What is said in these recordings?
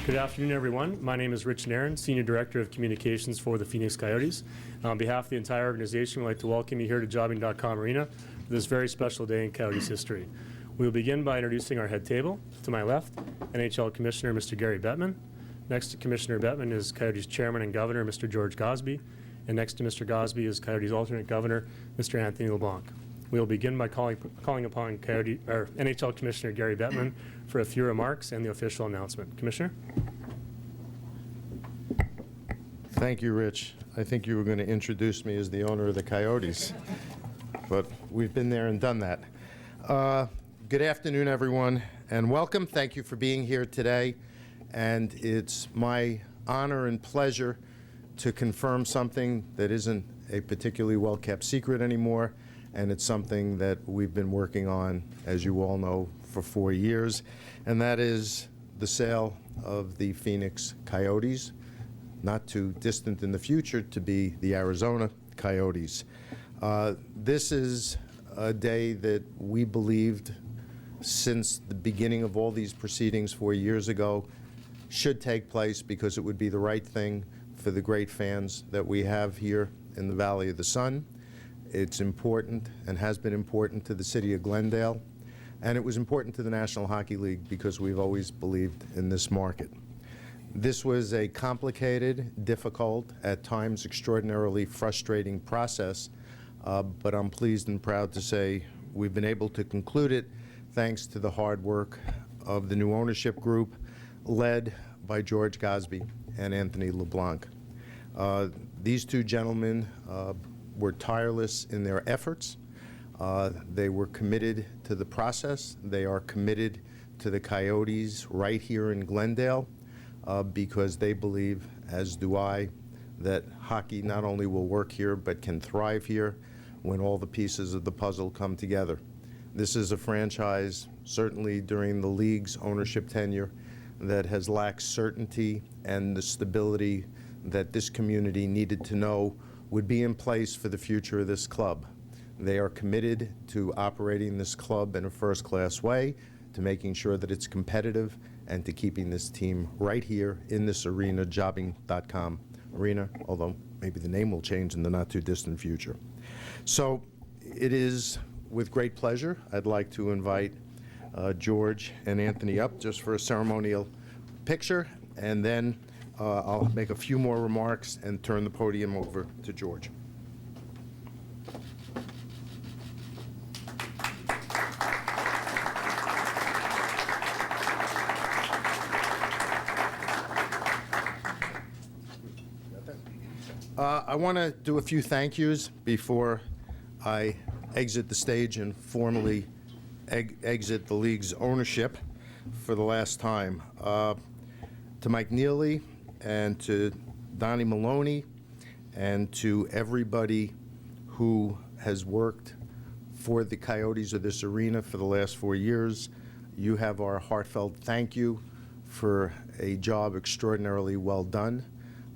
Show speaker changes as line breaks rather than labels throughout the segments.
Good afternoon, everyone. My name is Rich Nairn, Senior Director of Communications for the Phoenix Coyotes. On behalf of the entire organization, we'd like to welcome you here to Jobbing.com Arena for this very special day in Coyotes history. We will begin by introducing our head table. To my left, NHL Commissioner Mr. Gary Bettman. Next to Commissioner Bettman is Coyotes Chairman and Governor Mr. George Gosby. And next to Mr. Gosby is Coyotes Alternate Governor Mr. Anthony LeBlanc. We will begin by calling upon NHL Commissioner Gary Bettman for a few remarks and the official announcement. Commissioner?
Thank you, Rich. I think you were going to introduce me as the owner of the Coyotes, but we've been there and done that. Good afternoon, everyone, and welcome. Thank you for being here today, and it's my honor and pleasure to confirm something that isn't a particularly well-kept secret anymore, and it's something that we've been working on, as you all know, for 4 years, and that is the sale of the Phoenix Coyotes, not too distant in the future to be the Arizona Coyotes. This is a day that we believed since the beginning of all these proceedings 4 years ago should take place because it would be the right thing for the great fans that we have here in the Valley of the Sun. It's important and has been important to the city of Glendale, and it was important to the National Hockey League because we've always believed in this market. This was a complicated, difficult, at times extraordinarily frustrating process, but I'm pleased and proud to say we've been able to conclude it thanks to the hard work of the new ownership group led by George Gosby and Anthony LeBlanc. These two gentlemen were tireless in their efforts. They were committed to the process. They are committed to the Coyotes right here in Glendale because they believe, as do I, that hockey not only will work here but can thrive here when all the pieces of the puzzle come together. This is a franchise, certainly during the league's ownership tenure, that has lacked certainty and the stability that this community needed to know would be in place for the future of this club. They are committed to operating this club in a first-class way, to making sure that it's competitive, and to keeping this team right here in this arena, Jobbing.com Arena, although maybe the name will change in the not-too-distant future. So it is with great pleasure I'd like to invite George and Anthony up just for a ceremonial picture, and then I'll make a few more remarks and turn the podium over to George. I want to do a few thank yous before I exit the stage and formally exit the league's ownership for the last time. To Mike Neely and to Donnie Maloney and to everybody who has worked for the Coyotes of this arena for the last 4 years, you have our heartfelt thank you for a job extraordinarily well done.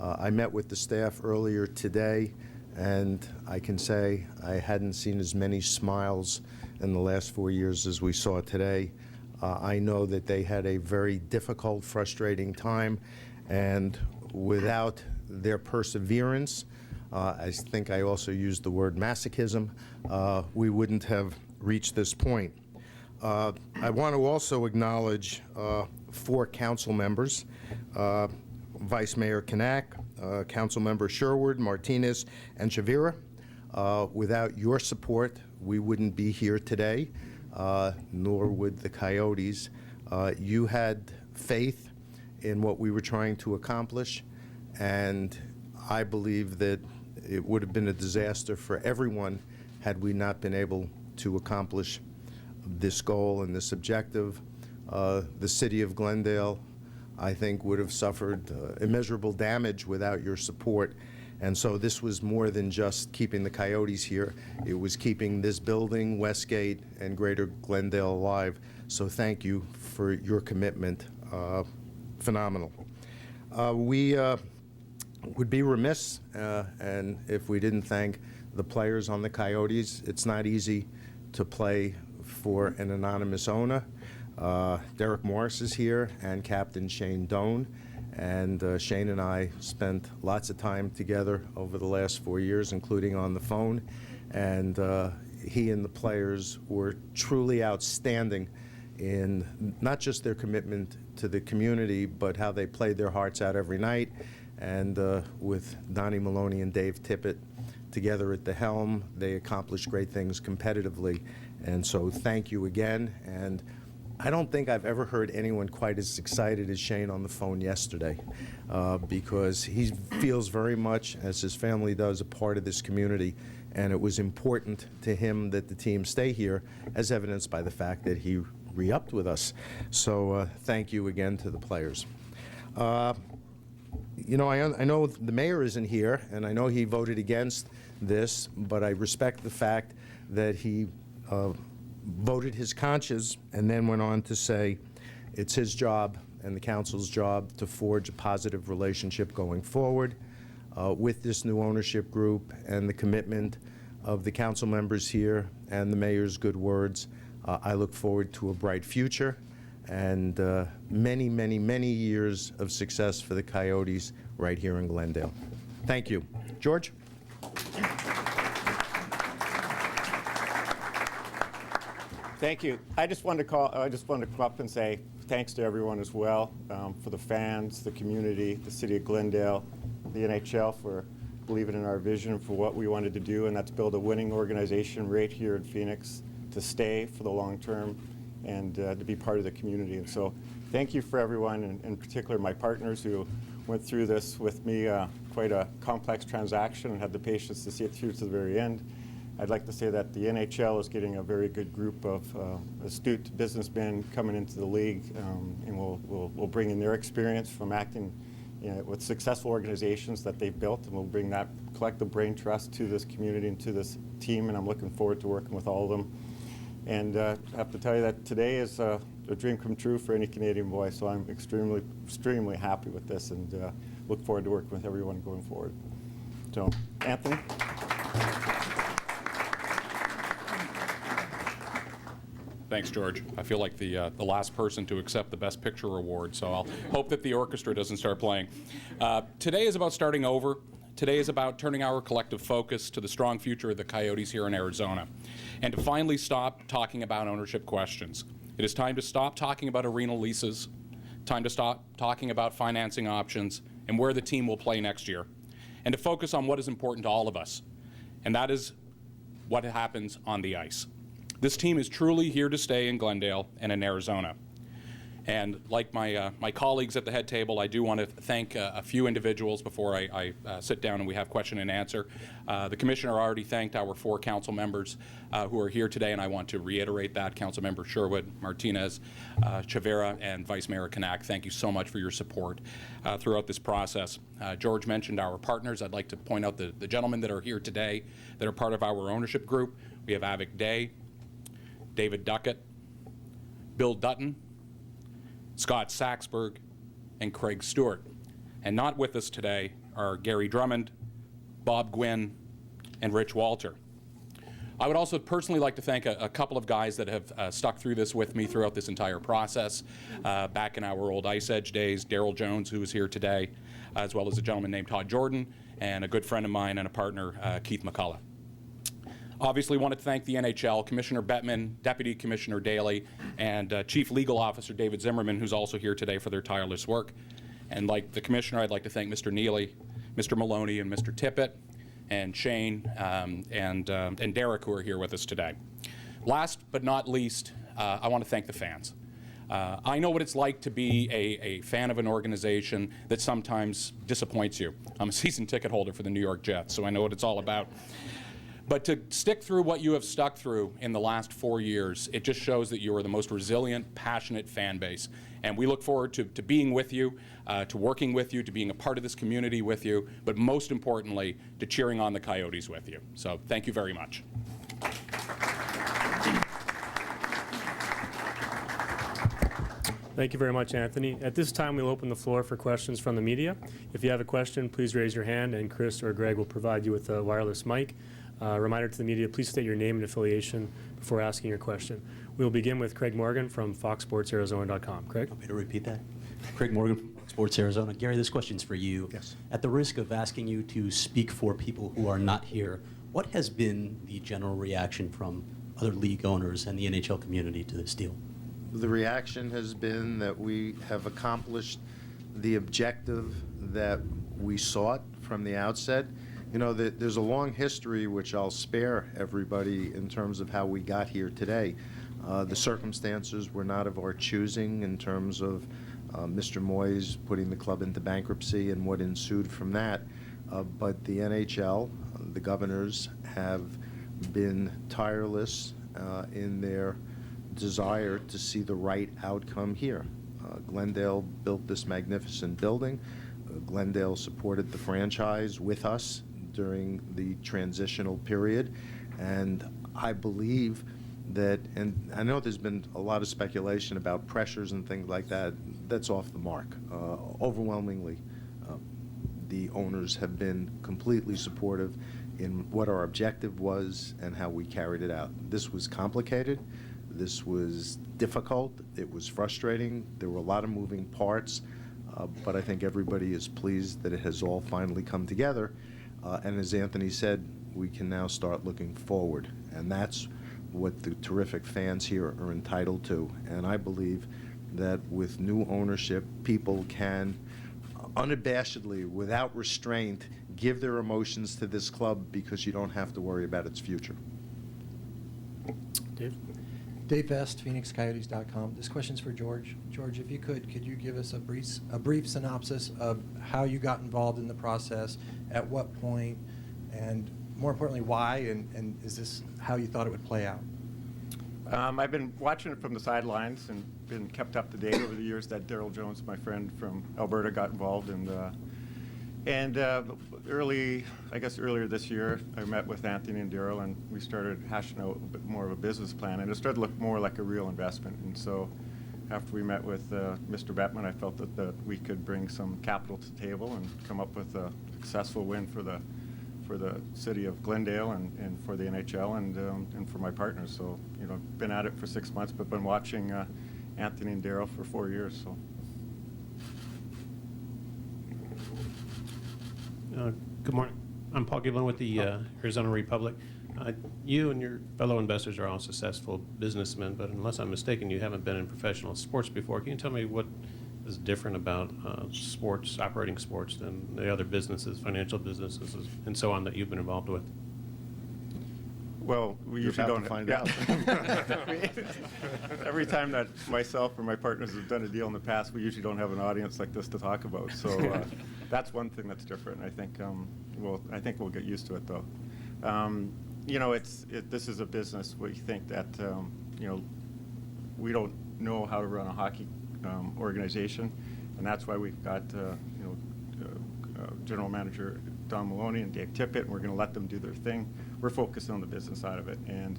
I met with the staff earlier today, and I can say I hadn't seen as many smiles in the last 4 years as we saw today. I know that they had a very difficult, frustrating time, and without their perseverance, I think I also used the word masochism, we wouldn't have reached this point. I want to also acknowledge 4 council members, Vice Mayor Kanak, Council Member Sherwood, Martinez, and Shavira. Without your support, we wouldn't be here today, nor would the Coyotes. You had faith in what we were trying to accomplish, and I believe that it would have been a disaster for everyone had we not been able to accomplish this goal and this objective. The city of Glendale, I think, would have suffered immeasurable damage without your support. And so this was more than just keeping the Coyotes here. It was keeping this building, Westgate, and Greater Glendale alive. So thank you for your commitment. Phenomenal. We would be remiss and if we didn't thank the players on the Coyotes. It's not easy to play for an anonymous owner. Derek Morris is here, and Captain Shane Doan. And Shane and I spent lots of time together over the last 4 years, including on the phone. And he and the players were truly outstanding in not just their commitment to the community, but how they played their hearts out every night. And with Donnie Maloney and Dave Tippett together at the helm, they accomplished great things competitively. And so thank you again. And I don't think I've ever heard anyone quite as excited as Shane on the phone yesterday, because he feels very much, as his family does, a part of this community. And it was important to him that the team stay here, as evidenced by the fact that he re-upped with us. So thank you again to the players. You know, I know the mayor isn't here, and I know he voted against this, but I respect the fact that he voted his conscience and then went on to say it's his job and the council's job to forge a positive relationship going forward with this new ownership group, and the commitment of the council members here and the mayor's good words. I look forward to a bright future and many, many, many years of success for the Coyotes right here in Glendale. Thank you. George?
Thank you. I just wanted to come up and say thanks to everyone as well, for the fans, the community, the city of Glendale, the NHL for believing in our vision for what we wanted to do, and that's build a winning organization right here in Phoenix to stay for the long term and to be part of the community. And so thank you for everyone, and in particular my partners who went through this with me, quite a complex transaction, and had the patience to see it through to the very end. I'd like to say that the NHL is getting a very good group of astute businessmen coming into the league, and we'll bring in their experience from acting with successful organizations that they've built, and we'll bring that collective brain trust to this community and to this team, and I'm looking forward to working with all of them. And I have to tell you that today is a dream come true for any Canadian boy, so I'm extremely, extremely happy with this, and look forward to working with everyone going forward. So, Anthony?
Thanks, George. I feel like the last person to accept the Best Picture award, so I'll hope that the orchestra doesn't start playing. Today is about starting over. Today is about turning our collective focus to the strong future of the Coyotes here in Arizona, and to finally stop talking about ownership questions. It is time to stop talking about arena leases, time to stop talking about financing options and where the team will play next year, and to focus on what is important to all of us, and that is what happens on the ice. This team is truly here to stay in Glendale and in Arizona. And like my colleagues at the head table, I do want to thank a few individuals before I sit down and we have question and answer. The Commissioner already thanked our 4 council members who are here today, and I want to reiterate that. Council Member Sherwood, Martinez, Chavera, and Vice Mayor Kanak, thank you so much for your support throughout this process. George mentioned our partners. I'd like to point out the gentlemen that are here today that are part of our ownership group. We have Avik Day, David Duckett, Bill Dutton, Scott Saxberg, and Craig Stewart. And not with us today are Gary Drummond, Bob Gwynn, and Rich Walter. I would also personally like to thank a couple of guys that have stuck through this with me throughout this entire process. Back in our old Ice Edge days, Daryl Jones, who is here today, as well as a gentleman named Todd Jordan, and a good friend of mine and a partner, Keith McCullough. Obviously wanted to thank the NHL, Commissioner Bettman, Deputy Commissioner Daly, and Chief Legal Officer David Zimmerman, who's also here today for their tireless work. And like the Commissioner, I'd like to thank Mr. Neely, Mr. Maloney, and Mr. Tippett, and Shane, and Derek, who are here with us today. Last but not least, I want to thank the fans. I know what it's like to be a fan of an organization that sometimes disappoints you. I'm a season ticket holder for the New York Jets, so I know what it's all about. But to stick through what you have stuck through in the last 4 years, it just shows that you are the most resilient, passionate fan base. And we look forward to being with you, to working with you, to being a part of this community with you, but most importantly, to cheering on the Coyotes with you. So thank you very much.
Thank you very much, Anthony. At this time, we'll open the floor for questions from the media. If you have a question, please raise your hand, and Chris or Greg will provide you with a wireless mic. Reminder to the media, please state your name and affiliation before asking your question. We'll begin with Craig Morgan from FoxSportsArizona.com. Craig?
Want me to repeat that? Craig Morgan, Sports Arizona. Gary, this question's for you.
Yes.
At the risk of asking you to speak for people who are not here, what has been the general reaction from other league owners and the NHL community to this deal?
The reaction has been that we have accomplished the objective that we sought from the outset. You know, there's a long history, which I'll spare everybody in terms of how we got here today. The circumstances were not of our choosing in terms of Mr. Moyes putting the club into bankruptcy and what ensued from that. But the NHL, the governors, have been tireless in their desire to see the right outcome here. Glendale built this magnificent building. Glendale supported the franchise with us during the transitional period, and I believe that, and I know there's been a lot of speculation about pressures and things like that, that's off the mark. Overwhelmingly, the owners have been completely supportive in what our objective was and how we carried it out. This was complicated. This was difficult. It was frustrating. There were a lot of moving parts, but I think everybody is pleased that it has all finally come together. And as Anthony said, we can now start looking forward. And that's what the terrific fans here are entitled to. And I believe that with new ownership, people can unabashedly, without restraint, give their emotions to this club because you don't have to worry about its future.
Dave?
Dave Vest, PhoenixCoyotes.com. This question's for George. George, if you could you give us a brief synopsis of how you got involved in the process, at what point, and more importantly, why, and is this how you thought it would play out?
I've been watching it from the sidelines and been kept up to date over the years that Daryl Jones, my friend from Alberta, got involved. And earlier this year, I met with Anthony and Daryl, and we started hashing out a bit more of a business plan, and it started to look more like a real investment. And so after we met with Mr. Bettman, I felt that we could bring some capital to the table and come up with a successful win for the city of Glendale and for the NHL and for my partners. So, you know, I've been at it for 6 months, but been watching Anthony and Daryl for 4 years. So.
Good morning. I'm Paul Giblin with the Arizona Republic. You and your fellow investors are all successful businessmen, but unless I'm mistaken, you haven't been in professional sports before. Can you tell me what is different about sports, operating sports, than the other businesses, financial businesses, and so on that you've been involved with?
Well, we
You're
usually
about
don't
to find
out. Every time that myself or my partners have done a deal in the past, we usually don't have an audience like this to talk about. So that's one thing that's different. I think I think we'll get used to it, though. You know, this is a business where you think that you know, we don't know how to run a hockey organization, and that's why we've got you know, General Manager Don Maloney and Dave Tippett, and we're going to let them do their thing. We're focused on the business side of it, and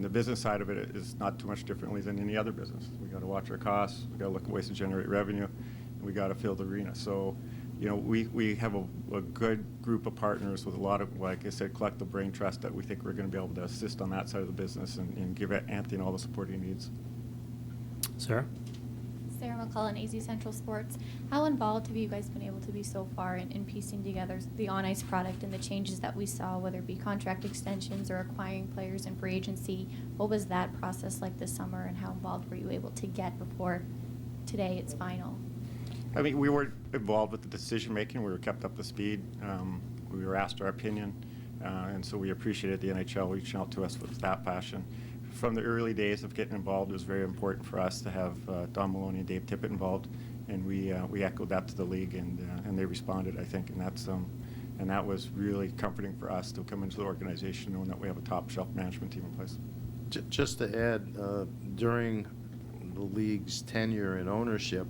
the business side of it is not too much differently than any other business. We got to watch our costs, we got to look at ways to generate revenue, and we got to fill the arena. So, you know, we have a good group of partners with a lot of, like I said, collective brain trust that we think we're going to be able to assist on that side of the business and give Anthony all the support he needs.
Sarah?
Sarah McCullen, AZ Central Sports. How involved have you guys been able to be so far in piecing together the on-ice product and the changes that we saw, whether it be contract extensions or acquiring players in free agency? What was that process like this summer, and how involved were you able to get before today it's final?
I mean, we were involved with the decision-making. We were kept up to speed. We were asked our opinion, and so we appreciated the NHL reaching out to us with that passion. From the early days of getting involved, it was very important for us to have Don Maloney and Dave Tippett involved, and we echoed that to the league, and they responded, I think, and that was really comforting for us to come into the organization knowing that we have a top-shelf management team in place.
Just to add, during the league's tenure and ownership,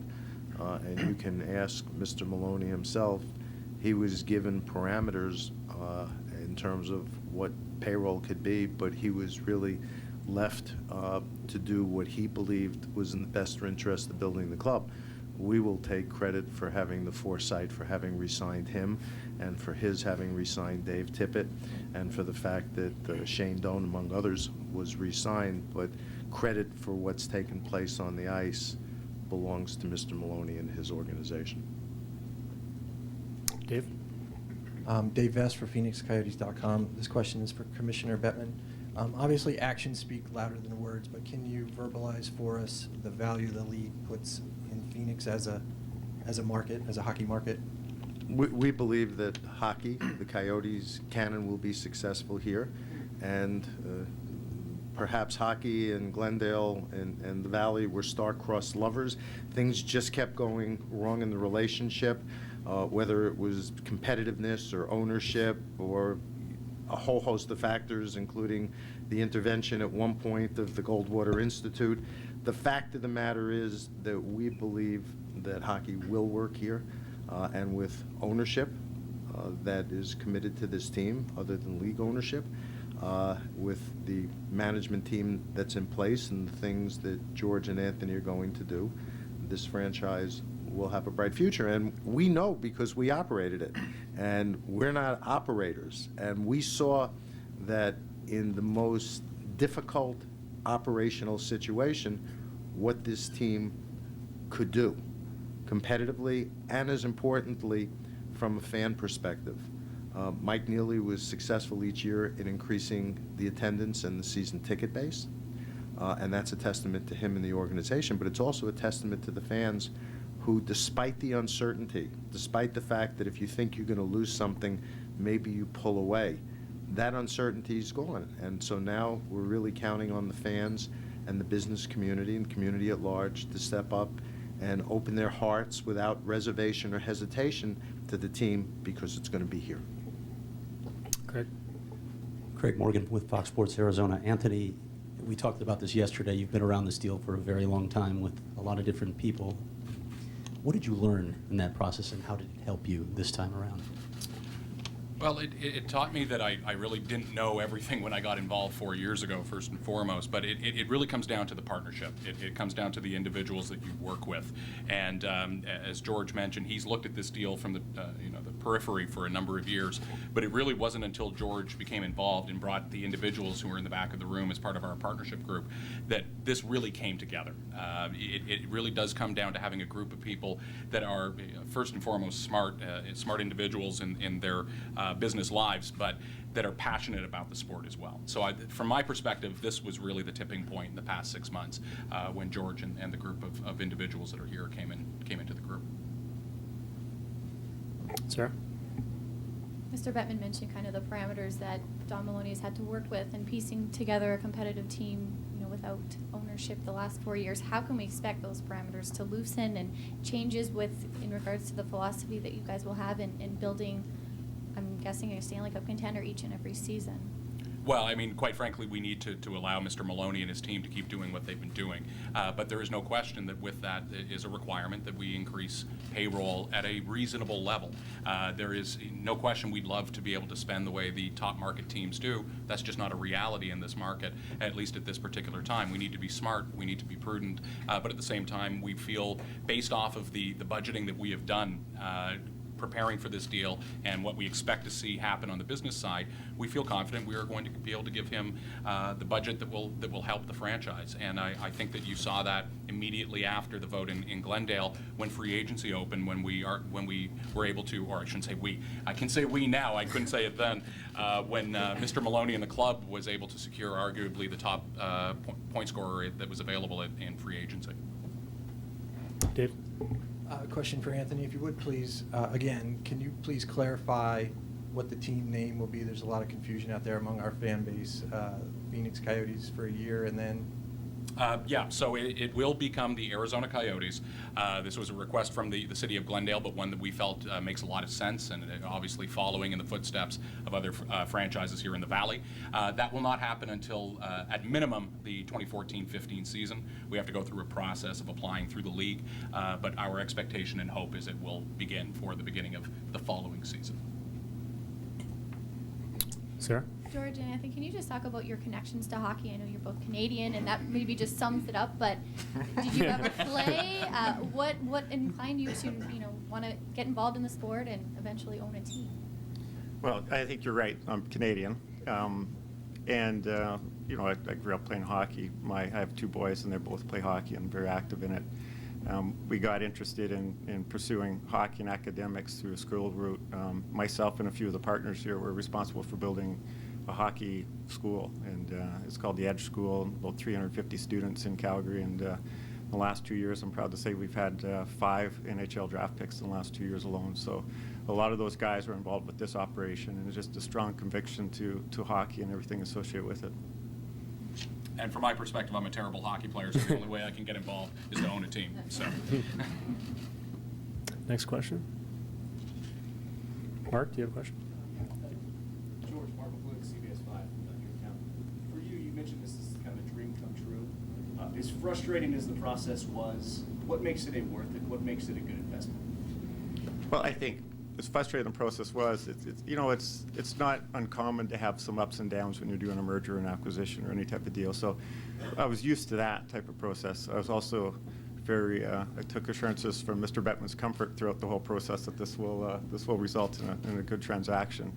and you can ask Mr. Maloney himself, he was given parameters in terms of what payroll could be, but he was really left to do what he believed was in the best interest of building the club. We will take credit for having the foresight, for having re-signed him, and for his having re-signed Dave Tippett, and for the fact that Shane Doan, among others, was re-signed. But credit for what's taken place on the ice belongs to Mr. Maloney and his organization.
Dave?
Dave Vest for PhoenixCoyotes.com. This question is for Commissioner Bettman. Obviously, actions speak louder than words, but can you verbalize for us the value the league puts in Phoenix as a market, as a hockey market?
We believe that hockey, the Coyotes, can and will be successful here, and perhaps hockey in Glendale and the Valley were star-crossed lovers. Things just kept going wrong in the relationship, whether it was competitiveness or ownership or a whole host of factors, including the intervention at one point of the Goldwater Institute. The fact of the matter is that we believe that hockey will work here, and with ownership that is committed to this team, other than league ownership, with the management team that's in place and the things that George and Anthony are going to do, this franchise will have a bright future. And we know because we operated it. And we're not operators. And we saw that in the most difficult operational situation, what this team could do competitively and, as importantly, from a fan perspective. Mike Neely was successful each year in increasing the attendance and the season ticket base, and that's a testament to him and the organization, but it's also a testament to the fans who, despite the uncertainty, despite the fact that if you think you're going to lose something, maybe you pull away, that uncertainty is gone. And so now we're really counting on the fans and the business community and community at large to step up and open their hearts without reservation or hesitation to the team, because it's going to be here.
Craig?
Craig Morgan with Fox Sports Arizona. Anthony, we talked about this yesterday. You've been around this deal for a very long time with a lot of different people. What did you learn in that process, and how did it help you this time around?
Well, it taught me that I really didn't know everything when I got involved 4 years ago, first and foremost, but it really comes down to the partnership. It comes down to the individuals that you work with. And as George mentioned, he's looked at this deal from the periphery for a number of years, but it really wasn't until George became involved and brought the individuals who were in the back of the room as part of our partnership group that this really came together. It really does come down to having a group of people that are, first and foremost, smart individuals in their business lives, but that are passionate about the sport as well. So from my perspective, this was really the tipping point in the past 6 months when George and the group of individuals that are here came into the group.
Sarah?
Mr. Bettman mentioned kind of the parameters that Don Maloney has had to work with in piecing together a competitive team, without ownership the last 4 years. How can we expect those parameters to loosen and changes in regards to the philosophy that you guys will have in building, I'm guessing, a Stanley Cup contender each and every season?
Well, I mean, quite frankly, we need to allow Mr. Maloney and his team to keep doing what they've been doing. But there is no question that with that is a requirement that we increase payroll at a reasonable level. There is no question we'd love to be able to spend the way the top market teams do. That's just not a reality in this market, at least at this particular time. We need to be smart. We need to be prudent. But at the same time, we feel, based off of the budgeting that we have done, preparing for this deal and what we expect to see happen on the business side, we feel confident we are going to be able to give him the budget that will help the franchise. And I think that you saw that immediately after the vote in Glendale when free agency opened, when we were able to, or I shouldn't say we, I can say we now, I couldn't say it then, when Mr. Maloney and the club was able to secure arguably the top point scorer that was available in free agency.
Dave?
Question for Anthony, if you would please. Again, can you please clarify what the team name will be? There's a lot of confusion out there among our fan base. Phoenix Coyotes for a year, and then?
Yeah, so it will become the Arizona Coyotes. This was a request from the city of Glendale, but one that we felt makes a lot of sense, and obviously following in the footsteps of other franchises here in the Valley. That will not happen until, at minimum, the 2014-15 season. We have to go through a process of applying through the league, but our expectation and hope is it will begin for the beginning of the following season.
Sarah?
George and Anthony, can you just talk about your connections to hockey? I know you're both Canadian, and that maybe just sums it up, but did you ever play? What inclined you to want to get involved in the sport and eventually own a team?
Well, I think you're right. I'm Canadian. And you know, I grew up playing hockey. I have 2 boys, and they both play hockey and very active in it. We got interested in pursuing hockey and academics through a school route. Myself and a few of the partners here were responsible for building a hockey school, and it's called the Edge School, about 350 students in Calgary. And the last 2 years, I'm proud to say we've had 5 NHL draft picks in the last 2 years alone. So a lot of those guys are involved with this operation, and it's just a strong conviction to hockey and everything associated with it.
And from my perspective, I'm a terrible hockey player, so the only way I can get involved is to own a team. So,
Next question. Mark, do you have a question?
George, Mark McLuhan, CBS 5, your account. For you, you mentioned this is kind of a dream come true. As frustrating as the process was, what makes it worth it? What makes it a good investment?
Well, I think as frustrating the process was, it's not uncommon to have some ups and downs when you're doing a merger and acquisition or any type of deal. So I was used to that type of process. I was also I took assurances from Mr. Bettman's comfort throughout the whole process that this will result in a good transaction.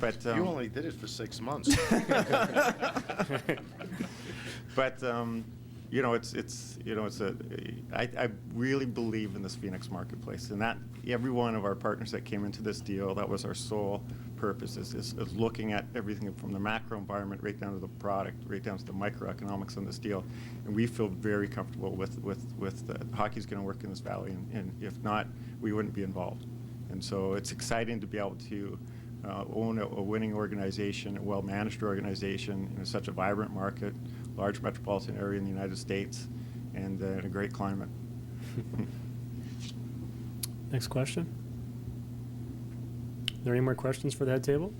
But
You only did it for 6 months.
but I really believe in this Phoenix marketplace, and that every one of our partners that came into this deal, that was our sole purpose, is looking at everything from the macro environment right down to the product, right down to the microeconomics on this deal. And we feel very comfortable with hockey's going to work in this valley, and if not, we wouldn't be involved. And so it's exciting to be able to own a winning organization, a well-managed organization in such a vibrant market, large metropolitan area in the United States, and in a great climate.
Next question. Are there any more questions for the head table?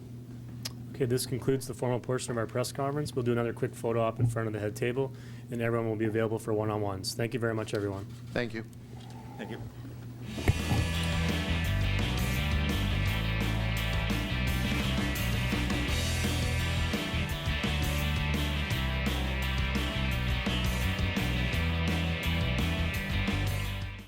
Okay, this concludes the formal portion of our press conference. We'll do another quick photo op in front of the head table, and everyone will be available for one-on-ones. Thank you very much, everyone.
Thank you.
Thank you.